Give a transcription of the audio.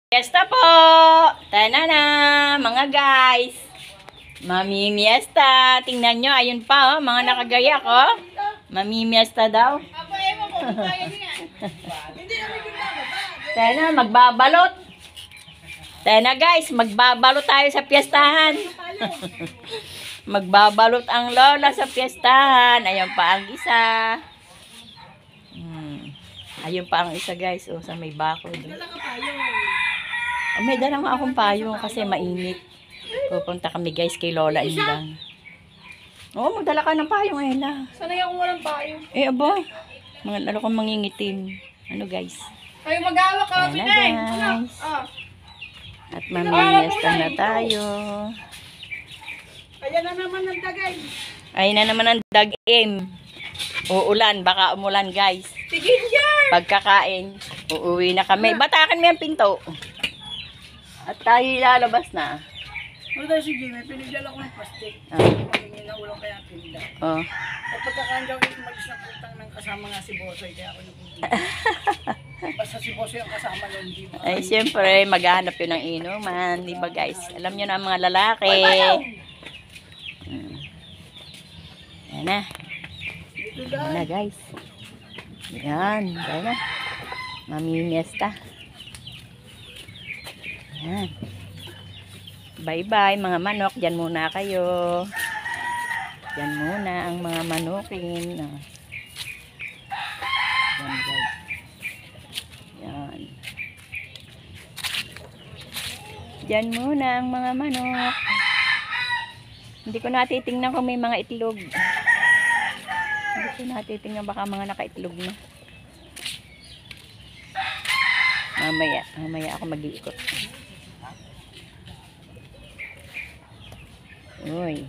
Fiesta po! Tanana, mga guys. Mamimiesta. Tingnan nyo, ayun pa, oh, mga nakagaya ko. Mamimiesta daw. Tena, magbabalot. Tena guys, magbabalot tayo sa piyestahan. Magbabalot ang lola sa piyestahan. Ayun pa ang isa. Ayun pa ang isa guys. O, sa may bako. May dala nga akong payong kasi mainit. Pupunta kami guys kay Lola Indang. Oo, magdala ka ng payong, Ella. Sanay ako walang payong. Eh, aba. Mga lalo kong mangingitim. Ano guys? Kayo mag-awak ka, Ayan na guys. At mamimiesta na tayo. Ayan na naman ang dagay. Ayun na naman ang dag-im. Uulan, baka umulan guys. Tigil yan! Pagkakain, uuwi na kami. Batakan mo yung pinto. At tayo lalabas na. Ano tayo si Jimmy? Pinigdala ko ng plastic. Ah. Pagingin na ulang kaya pinigdala. Oh. At pagkakaan daw ito magis na putang ng kasama nga si Bosoy. Kaya ako napunta. Basta si Bosoy ang kasama nun. Ay, siyempre, maghahanap yun ng inuman. Di ba guys? Alam nyo na ang mga lalaki. Yan na. Yan na guys. Yan. Yan na. Mamimiesta. Yan. Bye-bye mga manok. Diyan muna kayo. Diyan muna ang mga manokin. Yan guys. Yan. Diyan muna ang mga manok. Hindi ko natitingnan kung may mga itlog. Hindi ko natitingnan baka mga nakaitlog na. Mamaya ako mag-iikot. Uy.